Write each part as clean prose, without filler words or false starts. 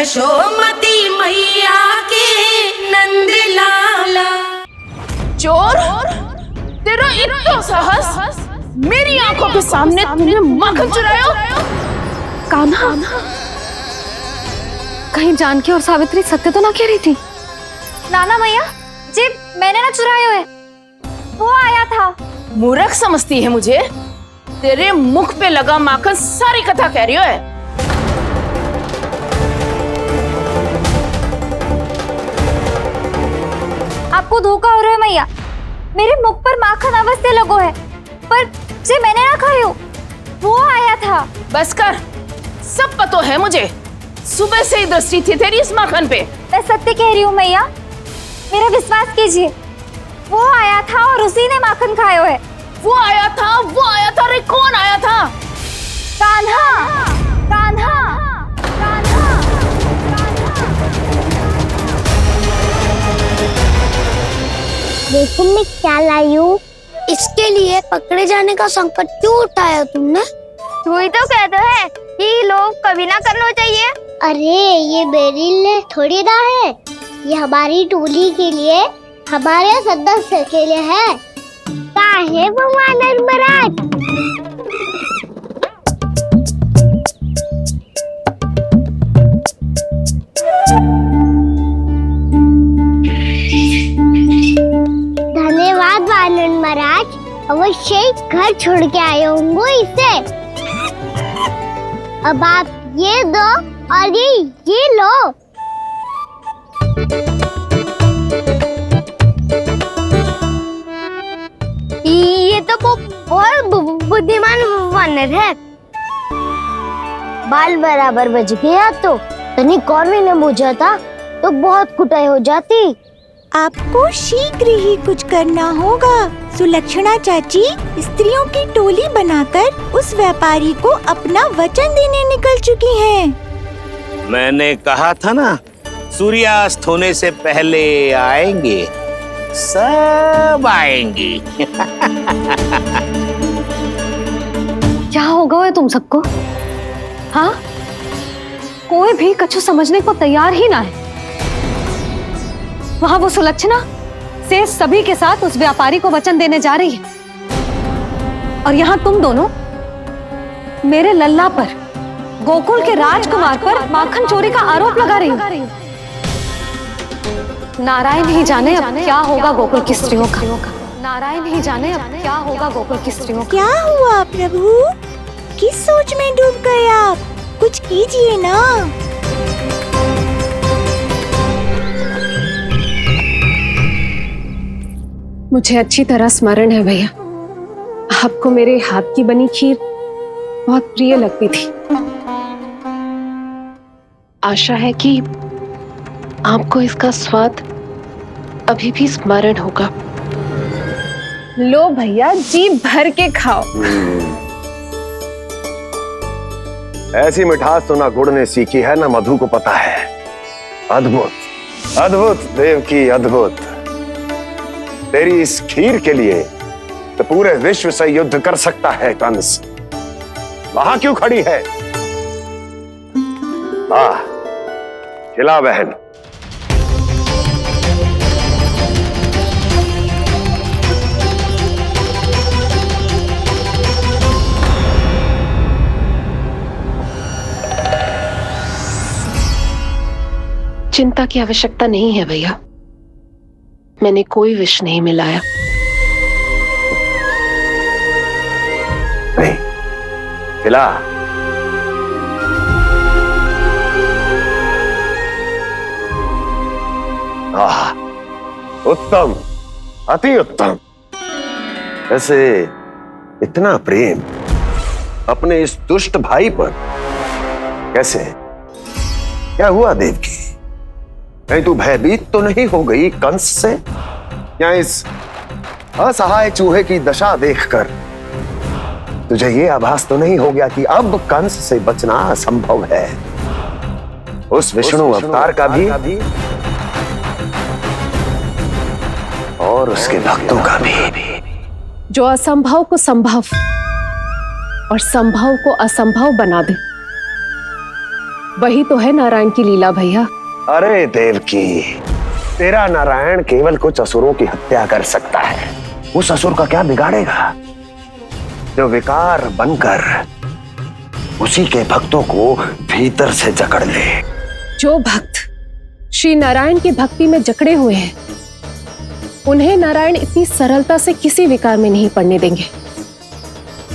यशोमती मैया के नंद लाला। चोर, तेरा इतना साहस, मेरी आंखों के सामने तूने माखन चुराया। कान्हा, कहीं जानकी और सावित्री सत्य तो ना कह रही थी? नाना मैया जी, मैंने ना चुराया है, वो आया था। मूर्ख समझती है मुझे? तेरे मुख पे लगा माखन सारी कथा कह रही है। आपको धोखा हो रहा है मैया, मेरे मुख पर माखन अवश्य लगो है, पर जे मैंने ना खायो, वो आया था। बस कर, सब पतो है मुझे। सुबह से ही दृष्टि थी तेरी इस माखन पे। मैं सत्य कह रही हूँ मैया, मेरा विश्वास कीजिए, वो आया था और उसी ने माखन खायो है। वो आया था। अरे कौन आया था? कान्हा, कान्हा, कान्हा। देखो मैं क्या लाई हूँ। इसके लिए पकड़े जाने का संकट क्यों उठाया तुमने? तू ही तो कहते है कि लोग कभी ना करना चाहिए। अरे ये बेरिल थोड़ी ना है, ये हमारी टोली के लिए, हमारे सदस्य के लिए है। काहे भगवान महाराज? धन्यवाद वानर महाराज, अवश्य घर छोड़ के आए होंगे इसे। अब आप ये दो और ये लो। ये तो बहुत बुद्धिमान वानर है। बाल बराबर बज गया तो तनिक और भी न बुझा था तो बहुत कुटाई हो जाती। आपको शीघ्र ही कुछ करना होगा। सुलक्षणा चाची स्त्रियों की टोली बनाकर उस व्यापारी को अपना वचन देने निकल चुकी हैं। मैंने कहा था ना, सूर्यास्त होने से पहले आएंगे, सब आएंगी। क्या होगा तुम सबको? हाँ, कोई भी कछु समझने को तैयार ही ना है। वहां वो सुलक्षणा से सभी के साथ उस व्यापारी को वचन देने जा रही है, और यहाँ तुम दोनों मेरे लल्ला पर, गोकुल के राजकुमार पर माखन चोरी का आरोप लगा रही हो। नारायण ही जाने अब क्या होगा गोकुल की स्त्रियों का। नारायण ही जाने अब क्या होगा गोकुल की स्त्रियों का। क्या हुआ प्रभु? किस सोच में डूब गए आप? कुछ कीजिए ना। मुझे अच्छी तरह स्मरण है भैया, आपको मेरे हाथ की बनी खीर बहुत प्रिय लगती थी। आशा है कि आपको इसका स्वाद अभी भी स्मरण होगा। लो भैया, जी भर के खाओ। ऐसी मिठास तो ना गुड़ ने सीखी है ना मधु को पता है। अद्भुत, अद्भुत देवकी, अद्भुत। तेरी इस खीर के लिए तो पूरे विश्व से युद्ध कर सकता है कंस। वहां क्यों खड़ी है? वाह, खिला बहन। चिंता की आवश्यकता नहीं है भैया, मैंने कोई विष नहीं मिलाया। नहीं, खिला। आह, उत्तम, अति उत्तम। वैसे इतना प्रेम अपने इस दुष्ट भाई पर कैसे? क्या हुआ देवकी? कहीं तू भयभीत तो नहीं हो गई कंस से? या इस असहाय चूहे की दशा देखकर तुझे ये आभास तो नहीं हो गया कि अब कंस से बचना असंभव है? उस विष्णु अवतार का भी और उसके भक्तों का भी। जो असंभव को संभव और संभव को असंभव बना दे, वही तो है नारायण की लीला भैया। अरे देवकी, तेरा नारायण केवल कुछ असुरों की हत्या कर सकता है। उस असुर का क्या बिगाड़ेगा जो विकार बनकर उसी के भक्तों को भीतर से जकड़ ले। जो भक्त श्री नारायण की भक्ति में जकड़े हुए हैं, उन्हें नारायण इतनी सरलता से किसी विकार में नहीं पड़ने देंगे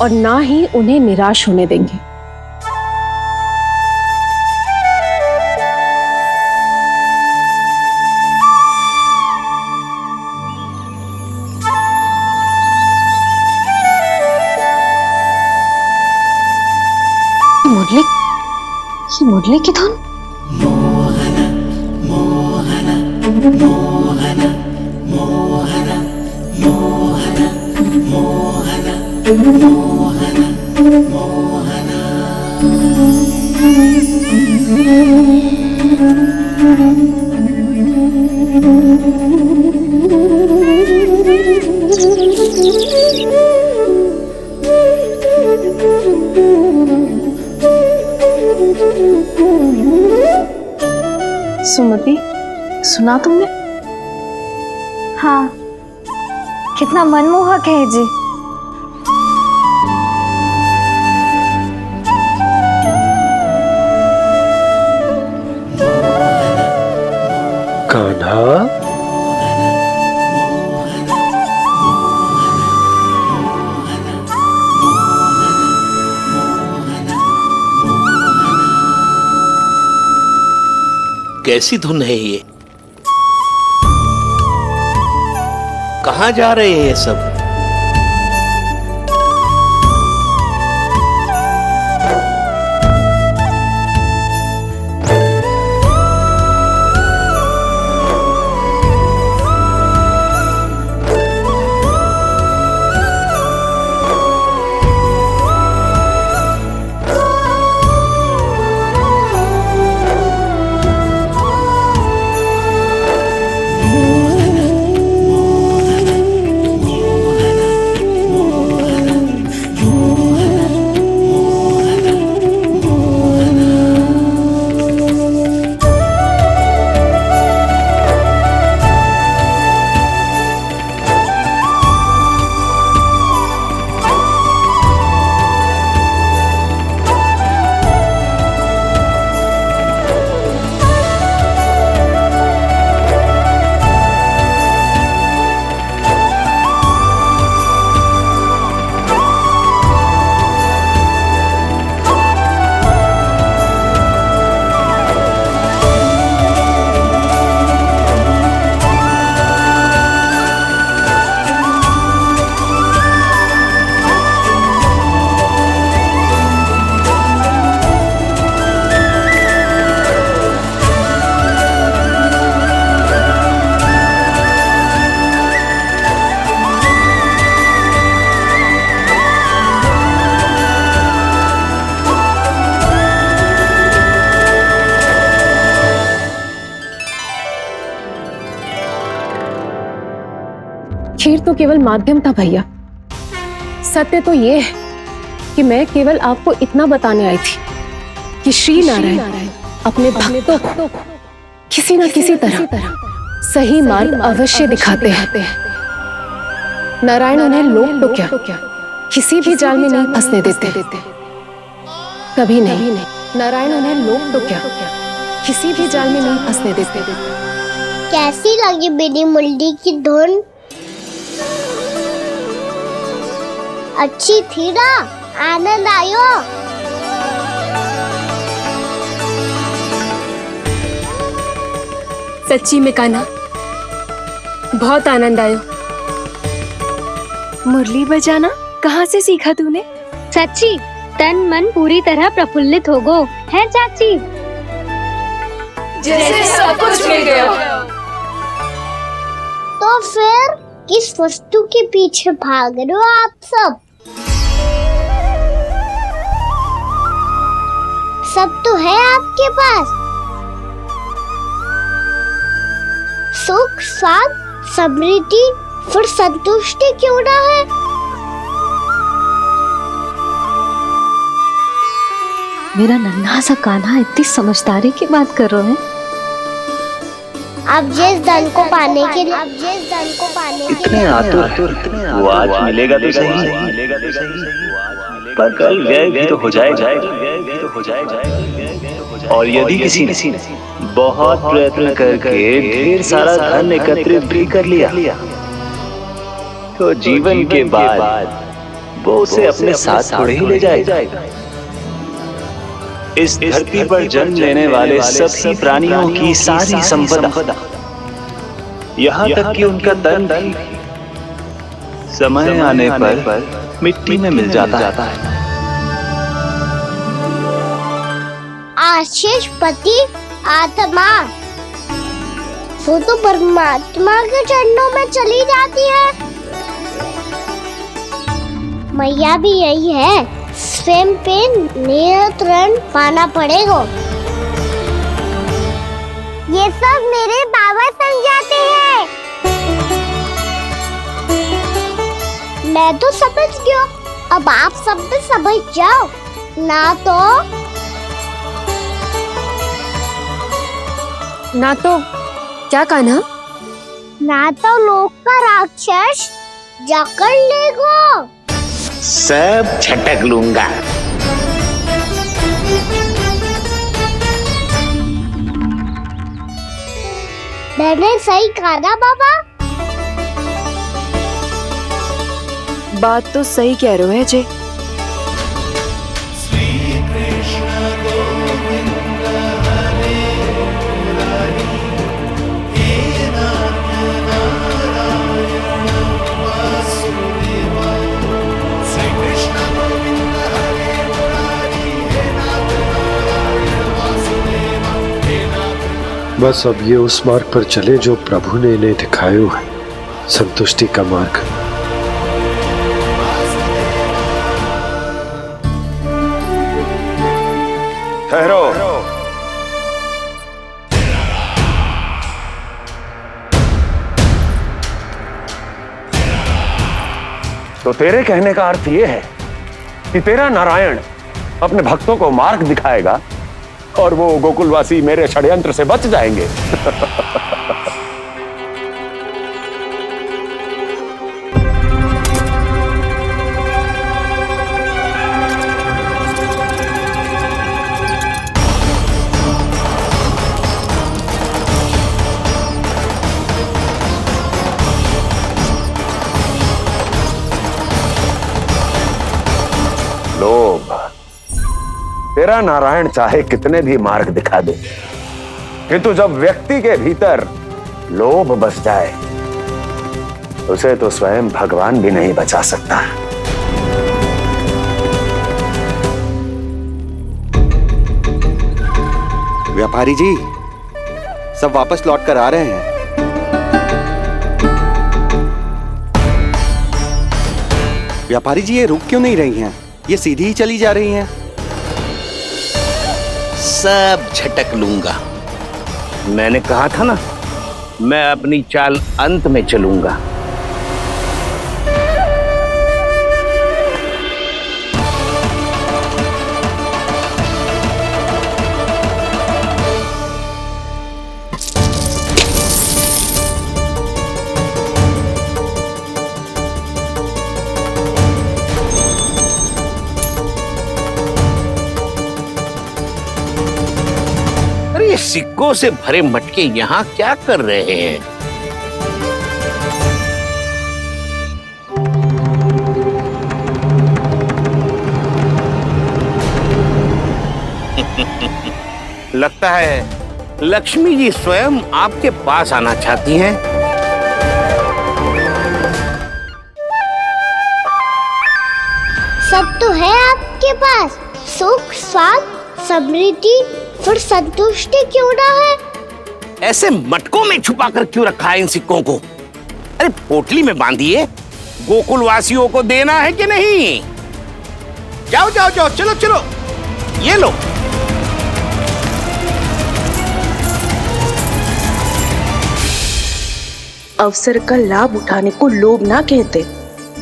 और ना ही उन्हें निराश होने देंगे। मुरली की धुन। सुमति, सुना तुमने? हाँ, कितना मनमोहक है जी। कान्हा, कैसी धुन है ये? कहाँ जा रहे हैं ये सब? खीर तो केवल माध्यम था भैया। सत्य तो ये है कि मैं केवल आपको इतना बताने आई थी कि श्री नारायण अपने भक्तों को किसी न किसी तरह सही मार्ग अवश्य दिखाते हैं। नारायण उन्हें लोक तो क्या किसी भी जाल में नहीं फंसने देते, कभी नहीं। नारायण उन्हें लोक तो क्या किसी भी जाल में नहीं फंसने देते। कैसी लगी मेरी मुरली की धुन? अच्छी थी ना? आनंद आयो? सच्ची में कान्हा, बहुत आनंद आयो। मुरली बजाना कहाँ से सीखा तूने? सच्ची तन मन पूरी तरह प्रफुल्लित हो गो है चाची। जैसे सब कुछ मिल गया। तो फिर किस वस्तु के पीछे भाग रहे हो आप सब? सब तो है आपके पास। सुख, स्वाद, समृद्धि, फिर संतुष्टि क्यों ना है? मेरा नन्हा सा कान्हा इतनी समझदारी की बात कर रहे हैं। अब जिस धन को पाने के लिए इतने आतुर वो आज मिलेगा तो सही, पर कल व्यय भी तो हो जाएगा। और यदि किसी ने बहुत प्रयत्न करके ढेर सारा धन एकत्रित भी कर लिया तो जीवन के बाद वो उसे अपने साथ थोड़े ही ले जाएगा। इस धरती पर जन्म लेने वाले सभी प्राणियों की सारी संपदा, यहाँ तक कि उनका तन भी समय आने पर मिट्टी में मिल जाता है। आशीष पति आत्मा वो तो परमात्मा के चरणों में चली जाती है। मैया भी यही है, स्वयं पे नियंत्रण पाना पड़ेगा। ये सब मेरे बाबा समझाते हैं। मैं तो समझ गया, अब आप सब भी समझ जाओ ना तो क्या कान्हा? ना तो लोक का राक्षस जकड़ लेगा। सब झटक लूंगा। मैंने सही कहा ना बाबा? बात तो सही कह रहे हो है जय। बस अब ये उस मार्ग पर चले जो प्रभु ने इन्हें दिखाया है, संतुष्टि का मार्ग। ठहरो। तो तेरे कहने का अर्थ यह है कि तेरा नारायण अपने भक्तों को मार्ग दिखाएगा और वो गोकुलवासी मेरे षड्यंत्र से बच जाएंगे। लोभ, तेरा नारायण चाहे कितने भी मार्ग दिखा दे, किंतु जब व्यक्ति के भीतर लोभ बस जाए उसे तो स्वयं भगवान भी नहीं बचा सकता। व्यापारी जी सब वापस लौट कर आ रहे हैं। व्यापारी जी ये रुक क्यों नहीं रही हैं? ये सीधी ही चली जा रही हैं। सब झटक लूंगा। मैंने कहा था ना, मैं अपनी चाल अंत में चलूंगा। सिक्कों से भरे मटके यहाँ क्या कर रहे हैं? लगता है लक्ष्मी जी स्वयं आपके पास आना चाहती हैं। सब तो है आपके पास, सुख, स्वाद, समृद्धि, फिर संतुष्टि क्यों ना है? ऐसे मटकों में छुपा कर क्यों रखा है इन सिक्कों को? अरे पोटली में बांधिए, गोकुल वासियों को देना है कि नहीं? जाओ जाओ जाओ, चलो चलो, ये लो। अवसर का लाभ उठाने को लोभ ना कहते,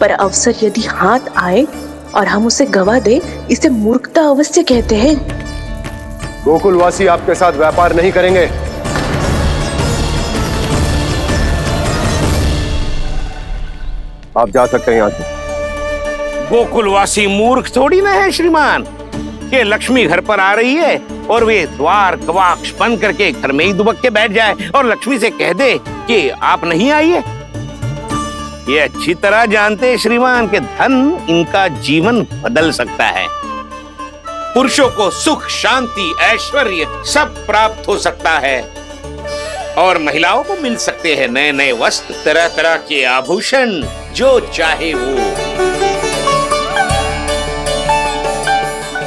पर अवसर यदि हाथ आए और हम उसे गवा दे, इसे मूर्खता अवश्य कहते हैं। गोकुलवासी आपके साथ व्यापार नहीं करेंगे। आप जा सकते हैं यहाँ से। गोकुलवासी मूर्ख थोड़ी ना है श्रीमान। ये लक्ष्मी घर पर आ रही है और वे द्वार कवाक्ष बंद करके घर में ही दुबक के बैठ जाए और लक्ष्मी से कह दे कि आप नहीं आइए। ये अच्छी तरह जानते हैं श्रीमान कि धन इनका जीवन बदल सकता है। पुरुषों को सुख, शांति, ऐश्वर्य सब प्राप्त हो सकता है और महिलाओं को मिल सकते हैं नए नए वस्त्र, तरह तरह के आभूषण, जो चाहे वो।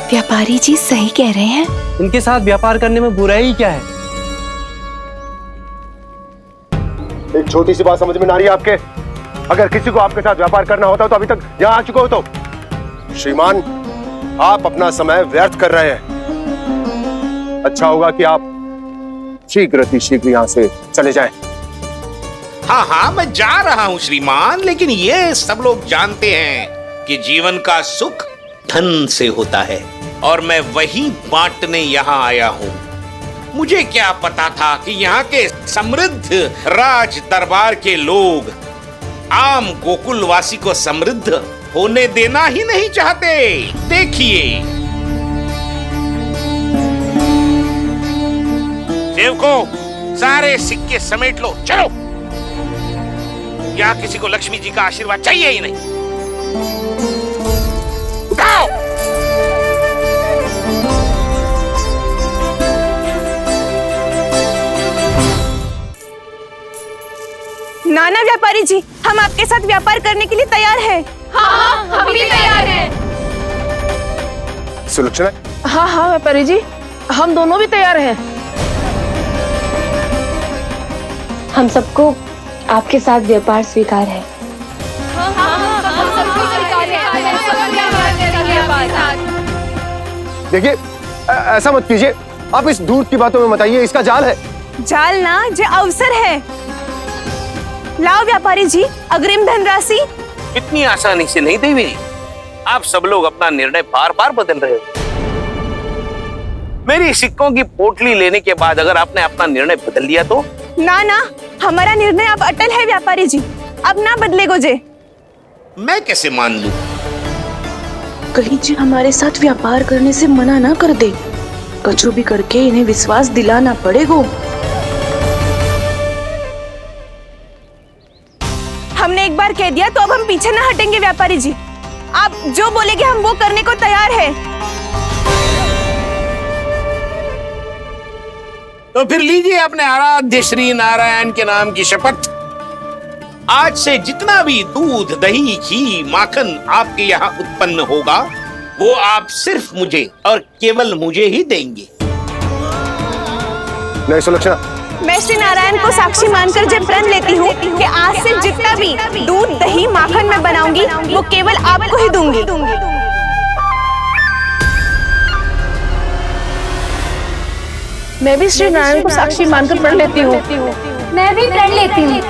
व्यापारी जी सही कह रहे हैं। इनके साथ व्यापार करने में बुराई क्या है? एक छोटी सी बात समझ में ना रही है आपके? अगर किसी को आपके साथ व्यापार करना होता तो अभी तक यहाँ आ चुके हो। तो श्रीमान, आप अपना समय व्यर्थ कर रहे हैं। अच्छा होगा कि आप शीघ्र यहाँ से चले जाएं। हाँ हाँ, मैं जा रहा हूँ श्रीमान, लेकिन ये सब लोग जानते हैं कि जीवन का सुख धन से होता है और मैं वही बांटने यहाँ आया हूँ। मुझे क्या पता था कि यहाँ के समृद्ध राज दरबार के लोग आम गोकुलवासी को समृद्ध होने देना ही नहीं चाहते। देखिए सेवकों, सारे सिक्के समेट लो, चलो। यहाँ किसी को लक्ष्मी जी का आशीर्वाद चाहिए ही नहीं। उठाओ। नाना व्यापारी जी, हम आपके साथ व्यापार करने के लिए तैयार हैं। हाँ, हम भी तैयार हैं। सुलक्षणा? हाँ हाँ व्यापारी जी, हम दोनों भी तैयार हैं। हम सबको आपके साथ व्यापार स्वीकार है। देखिए, ऐसा मत कीजिए। आप इस दूध की बातों में मत आइए, इसका जाल है। जाल ना, जो अवसर है। लाओ व्यापारी जी अग्रिम धनराशि। इतनी आसानी से नहीं देवी जी। आप सब लोग अपना निर्णय बार बार बदल रहे हो। मेरी सिक्कों की पोटली लेने के बाद अगर आपने अपना निर्णय बदल लिया तो? ना ना, हमारा निर्णय अब अटल है व्यापारी जी, अब ना बदलेगो जे। मैं कैसे मान लूं? कहीं जी हमारे साथ व्यापार करने से मना ना कर दे। कचरू भी करके इन्हें विश्वास दिलाना पड़ेगा। हमने एक बार कह दिया तो अब हम पीछे ना हटेंगे व्यापारी जी। आप जो बोलेंगे हम वो करने को तैयार है। तो फिर लीजिए अपने आराध्य श्री नारायण के नाम की शपथ। आज से जितना भी दूध, दही, घी, माखन आपके यहाँ उत्पन्न होगा वो आप सिर्फ मुझे और केवल मुझे ही देंगे। नहीं सुलक्षणा, मैं श्री नारायण को साक्षी मानकर जब प्रण लेती हूँ कि आज से जितना भी दूध, दही, माखन मैं बनाऊंगी वो केवल आपको ही दूंगी। मैं भी श्री नारायण को साक्षी मानकर प्रण लेती हूँ। मैं भी प्रण लेती हूँ।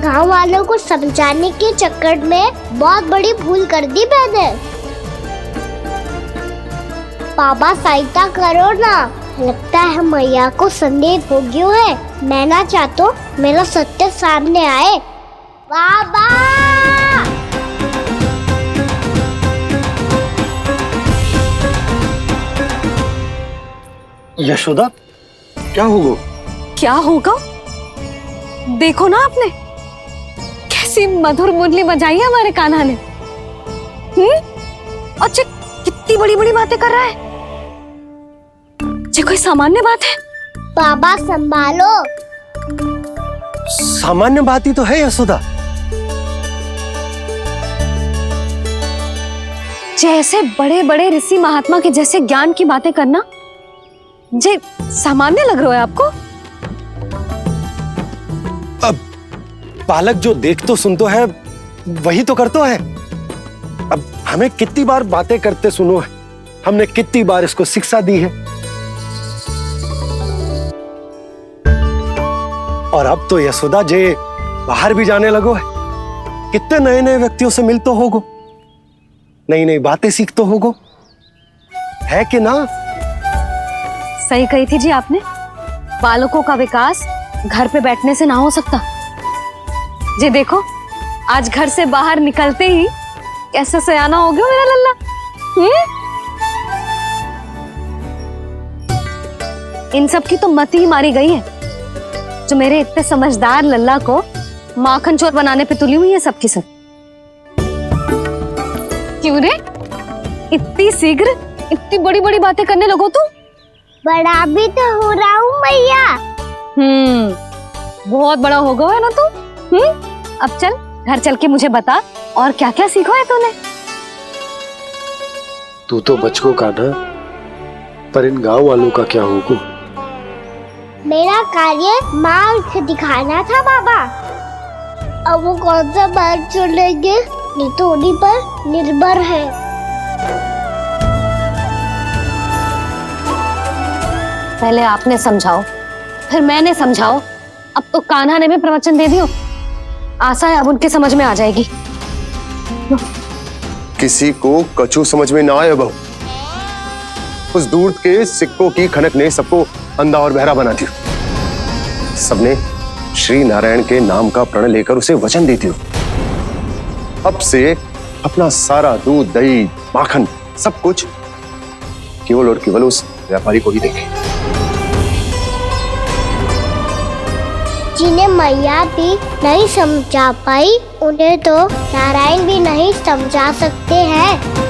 गाँव वालों को समझाने के चक्कर में बहुत बड़ी भूल कर दी मैंने। बाबा सहायता करो ना। लगता है मैया को संदेह हो गया है। मैं ना चाहता मेरा सत्य सामने आए। बाबा! यशोदा, क्या होगा? क्या होगा? देखो ना आपने कैसी मधुर मुरली बजाई है हमारे कान्हा ने। अच्छा, कितनी बड़ी बड़ी बातें कर रहा है। ये कोई सामान्य बात है? बाबा संभालो। सामान्य बात ही तो है यशोदा। जैसे बड़े बड़े ऋषि महात्मा के जैसे ज्ञान की बातें करना जे सामान्य लग रहा है आपको? अब बालक जो देख तो सुन तो है वही तो कर तो है। हमें कितनी बार बातें करते सुनो है, हमने कितनी बार इसको शिक्षा दी है। और अब तो यशोदा जे बाहर भी जाने लगो है, कितने नए नए व्यक्तियों से मिलते होगो, नई नई बातें सीखते होगो, है कि ना? सही कही थी जी आपने। बालकों का विकास घर पे बैठने से ना हो सकता। जी देखो, आज घर से बाहर निकलते ही कैसा सयाना हो गया मेरा लल्ला। इन सब की तो मत ही मारी गई है, जो मेरे इतने समझदार लल्ला को माखन चोर बनाने पे तुली हुई है सबकी सब। क्यों रे, इतनी शीघ्र इतनी बड़ी बड़ी बातें करने लगो तू? बड़ा भी तो हो रहा हूँ मैया। बहुत बड़ा हो गया है ना तू। अब चल घर चल के मुझे बता और क्या क्या सीखा है तूने। तू तो बचको का ना, पर इन गांव वालों का क्या होगा? मेरा कार्य मार्ग दिखाना था बाबा। अब वो कौन सा मार्ग चुनेंगे ये तो उन्हीं पर निर्भर है। पहले आपने समझाओ, फिर मैंने समझाओ, अब तो कान्हा ने भी प्रवचन दे दियो। आशा है अब उनके समझ में आ जाएगी। किसी को कछु समझ में ना आए बहू। उस दूर के सिक्कों की खनक ने सबको अंधा और बहरा बना दिया। सबने श्री नारायण के नाम का प्रण लेकर उसे वचन देती हो। अब से अपना सारा दूध, दही, माखन सब कुछ केवल और केवल उस व्यापारी को ही देंगे। जिन्हें मैया भी नहीं समझा पाई, उन्हें तो नारायण भी नहीं समझा सकते हैं।